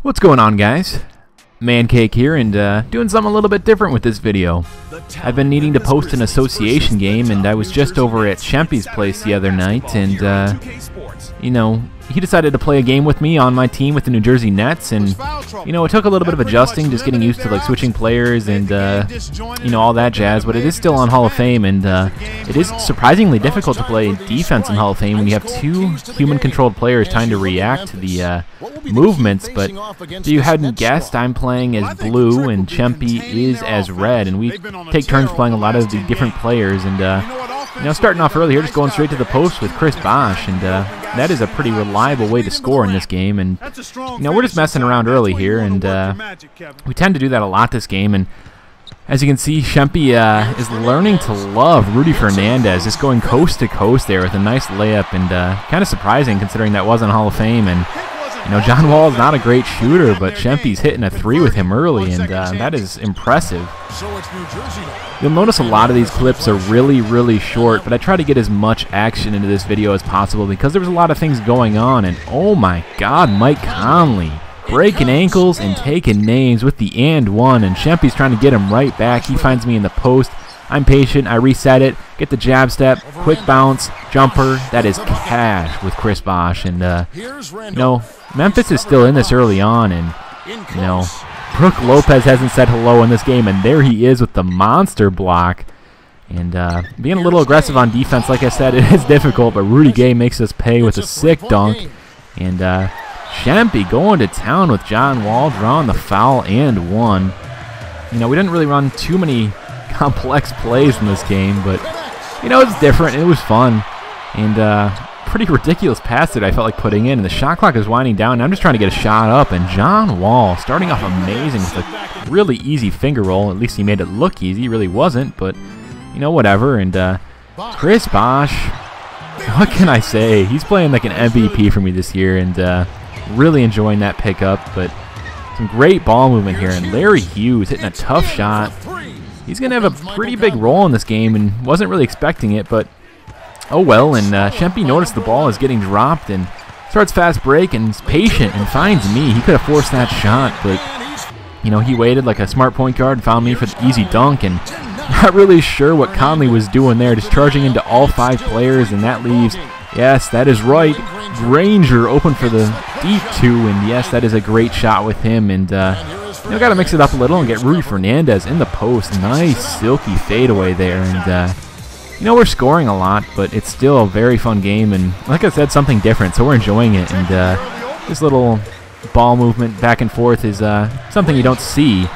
What's going on, guys? Mancake here, and doing something a little bit different with this video. I've been needing to post an association game, and I was just over at Shempi's place the other night, and you know, he decided to play a game with me on my team with the New Jersey Nets, and you know, it took a little bit of adjusting, just getting used to like switching players and you know, all that jazz. But it is still on Hall of Fame, and it is surprisingly difficult to play defense in Hall of Fame when you have two human-controlled players trying to react to the movements. But if you hadn't guessed, I'm playing as blue and Shempi is as red, and we take turns playing a lot of the different players. And you know, starting off early here, just going straight to the post with Chris Bosh, and that is a pretty reliable way to score in this game. And you know, we're just messing around early here, and we tend to do that a lot this game. And as you can see, Shempi is learning to love Rudy Fernandez, just going coast to coast there with a nice layup, and kind of surprising considering that wasn't Hall of Fame. And you know, John Wall is not a great shooter, but Shempi's hitting a three with him early, and that is impressive. You'll notice a lot of these clips are really short, but I try to get as much action into this video as possible because there was a lot of things going on. And oh my God, Mike Conley breaking ankles and taking names with the and one, and Shempi's trying to get him right back. He finds me in the post. I'm patient. I reset it, get the jab step, quick bounce, jumper. That is cash with Chris Bosh. And you know, Memphis is still in this early on, and you know, Brook Lopez hasn't said hello in this game, and there he is with the monster block. And being a little aggressive on defense, like I said, it is difficult, but Rudy Gay makes us pay with a sick dunk. And Shempi going to town with John Wall, drawing the foul and one. You know, we didn't really run too many complex plays in this game, but you know, it's different. It was fun, and pretty ridiculous pass that I felt like putting in. And the shot clock is winding down, and I'm just trying to get a shot up. And John Wall starting off amazing with a really easy finger roll. At least he made it look easy. It really wasn't, but you know, whatever. And Chris Bosh, what can I say? He's playing like an MVP for me this year, and really enjoying that pickup. But some great ball movement here, and Larry Hughes hitting a tough shot. He's going to have a pretty big role in this game, and wasn't really expecting it, but oh well. And Shempi noticed the ball is getting dropped and starts fast break and is patient and finds me. He could have forced that shot, but you know, he waited like a smart point guard and found me for the easy dunk. And not really sure what Conley was doing there, just charging into all five players, and that leaves, yes, that is right, Granger open for the deep two, and yes, that is a great shot with him. And you know, got to mix it up a little and get Rudy Fernandez in the post. Nice silky fadeaway there, and you know, we're scoring a lot, but it's still a very fun game, and like I said, something different, so we're enjoying it. And this little ball movement back and forth is something you don't see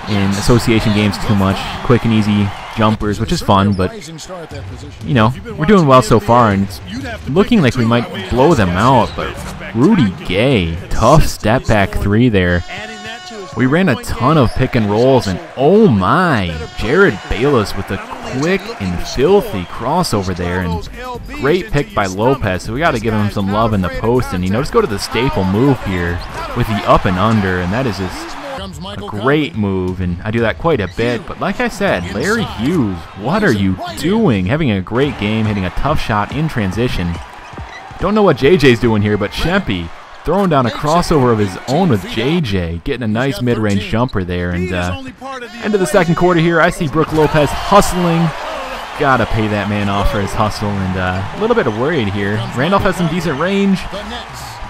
in association games too much. Quick and easy jumpers, which is fun, but you know, we're doing well so far, and it's looking like we might blow them out. But Rudy Gay, tough step back three there. We ran a ton of pick and rolls, and oh my, Jared Bayless with a quick and filthy crossover there, and great pick by Lopez. So we got to give him some love in the post, and you know, just go to the staple move here with the up and under, and that is just a great move, and I do that quite a bit. But like I said, Larry Hughes, what are you doing? Having a great game, hitting a tough shot in transition. Don't know what JJ's doing here, but Shempi throwing down a crossover of his own with JJ, getting a nice mid-range jumper there. And end of the second quarter here, I see Brook Lopez hustling. Gotta pay that man off for his hustle, and a little bit worried here. Randolph has some decent range,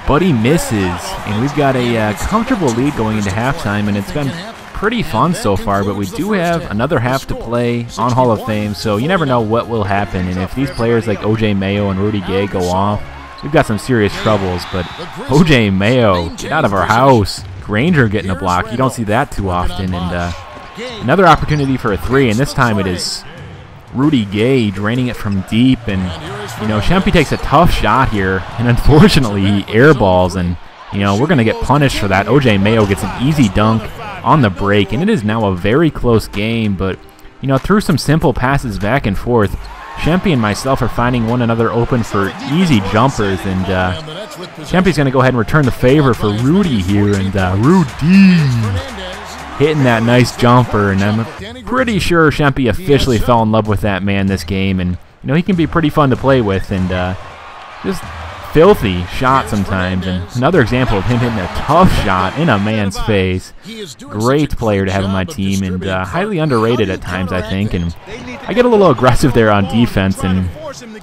but he misses, and we've got a comfortable lead going into halftime, and it's been pretty fun so far. But we do have another half to play on Hall of Fame, so you never know what will happen. And if these players like OJ Mayo and Rudy Gay go off, we've got some serious troubles. But OJ Mayo, get out of our house. Granger getting a block. You don't see that too often. And another opportunity for a three, and this time it is Rudy Gay draining it from deep. And you know, Shempi takes a tough shot here, and unfortunately he airballs, and you know, we're going to get punished for that. OJ Mayo gets an easy dunk on the break, and it is now a very close game. But you know, through some simple passes back and forth, Shempi and myself are finding one another open for easy jumpers, and Shempi's going to go ahead and return the favor for Rudy here, and Rudy hitting that nice jumper, and I'm pretty sure Shempi officially fell in love with that man this game. And you know, he can be pretty fun to play with, and just filthy shot sometimes, and another example of him hitting a tough shot in a man's face. Great player to have on my team, and highly underrated at times, I think. And I get a little aggressive there on defense, and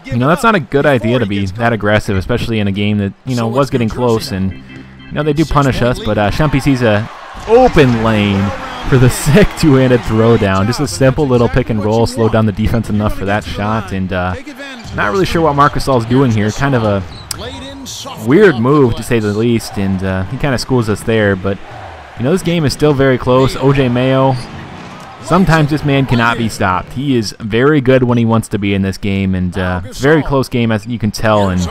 you know, that's not a good idea to be that aggressive, especially in a game that, you know, was getting close. And you know, they do punish us, but Shempi sees a open lane for the sick two-handed throwdown. Just a simple little pick and roll, slowed down the defense enough for that shot. And not really sure what Marc Gasol's doing here. Kind of a weird move, to say the least, and he kind of schools us there. But you know, this game is still very close. OJ Mayo, sometimes this man cannot be stopped. He is very good when he wants to be in this game, and it's a very close game, as you can tell, and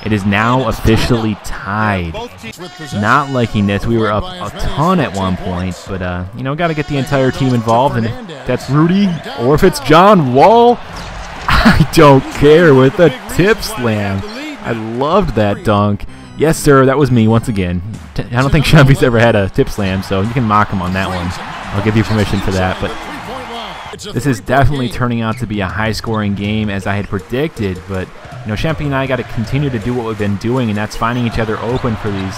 it is now officially tied. Not liking this. We were up a ton at one point, but you know, got to get the entire team involved, and if that's Rudy or if it's John Wall, I don't care, with a tip slam. I loved that dunk. Yes, sir, that was me once again. I don't think Shempi's ever had a tip slam, so you can mock him on that one. I'll give you permission for that. But this is definitely turning out to be a high-scoring game, as I had predicted. But you know, Shempi and I got to continue to do what we've been doing, and that's finding each other open for these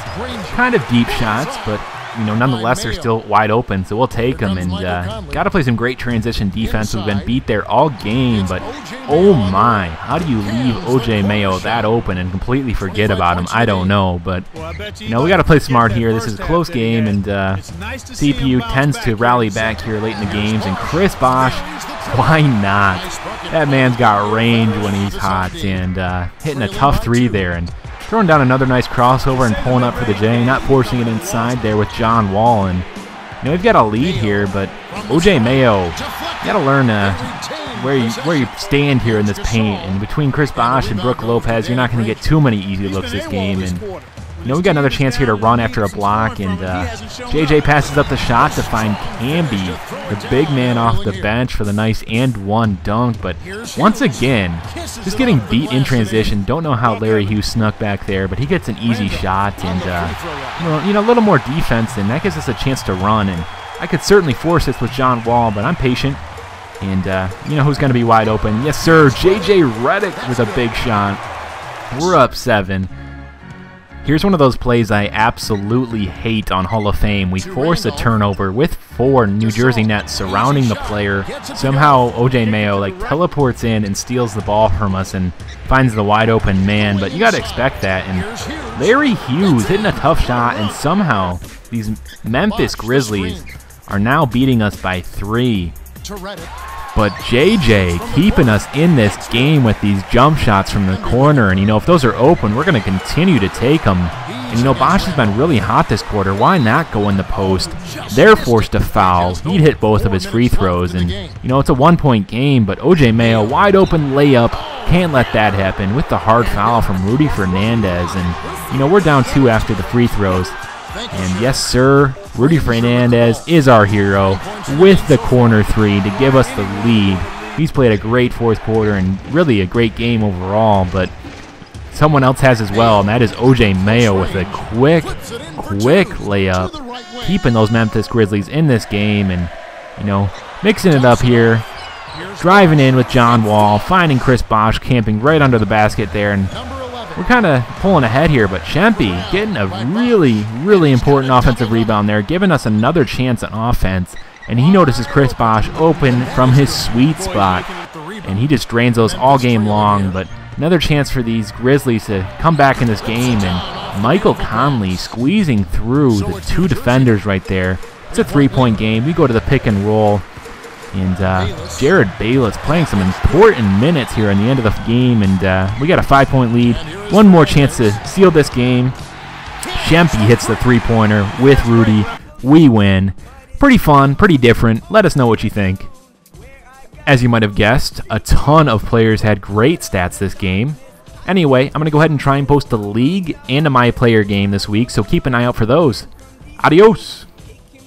kind of deep shots. But you know, nonetheless, they're still wide open, so we'll take them. And got to play some great transition defense. We've been beat there all game, but oh my, how do you leave OJ Mayo that open and completely forget about him? I don't know, but you know, we got to play smart here. This is a close game, and CPU tends to rally back here late in the games. And Chris Bosh, why not? That man's got range when he's hot, and hitting a tough three there, and throwing down another nice crossover and pulling up for the J, not forcing it inside there with John Wall. And you know, we've got a lead here, but OJ Mayo, you got to learn where you stand here in this paint. And between Chris Bosh and Brook Lopez, you're not going to get too many easy looks this game. And you know, we got another chance here to run after a block, and JJ passes up the shot to find Camby, the big man off the bench, for the nice and one dunk. But once again, just getting beat in transition. Don't know how Larry Hughes snuck back there, but he gets an easy shot, and you know, a little more defense, and that gives us a chance to run. And I could certainly force this with John Wall, but I'm patient. And you know who's going to be wide open? Yes, sir, JJ Redick with a big shot. We're up 7. Here's one of those plays I absolutely hate on Hall of Fame. We force a turnover with 4 New Jersey Nets surrounding the player. Somehow OJ Mayo like teleports in and steals the ball from us and finds the wide open man. But you got to expect that. And Larry Hughes hitting a tough shot, and somehow these Memphis Grizzlies are now beating us by 3. But JJ keeping us in this game with these jump shots from the corner. And, you know, if those are open, we're going to continue to take them. And, you know, Bosh has been really hot this quarter. Why not go in the post? They're forced to foul. He'd hit both of his free throws. And, you know, it's a 1-point game. But OJ Mayo, wide open layup. Can't let that happen with the hard foul from Rudy Fernandez. And, you know, we're down 2 after the free throws. And yes, sir, Rudy Fernandez is our hero with the corner 3 to give us the lead. He's played a great fourth quarter and really a great game overall, but someone else has as well, and that is OJ Mayo with a quick layup, keeping those Memphis Grizzlies in this game. And, you know, mixing it up here, driving in with John Wall, finding Chris Bosh camping right under the basket there, and we're kind of pulling ahead here. But Shempi getting a really important offensive rebound there, giving us another chance on offense. And he notices Chris Bosh open from his sweet spot, and he just drains those all game long. But another chance for these Grizzlies to come back in this game, and Michael Conley squeezing through the 2 defenders right there. It's a 3-point game. We go to the pick and roll. And Jared Bayless playing some important minutes here in the end of the game, and we got a 5-point lead. One more chance to seal this game. Shempi hits the 3-pointer with Rudy. We win. Pretty fun, pretty different. Let us know what you think. As you might have guessed, a ton of players had great stats this game. Anyway, I'm going to go ahead and try and post a league and a My Player game this week, so keep an eye out for those. Adios!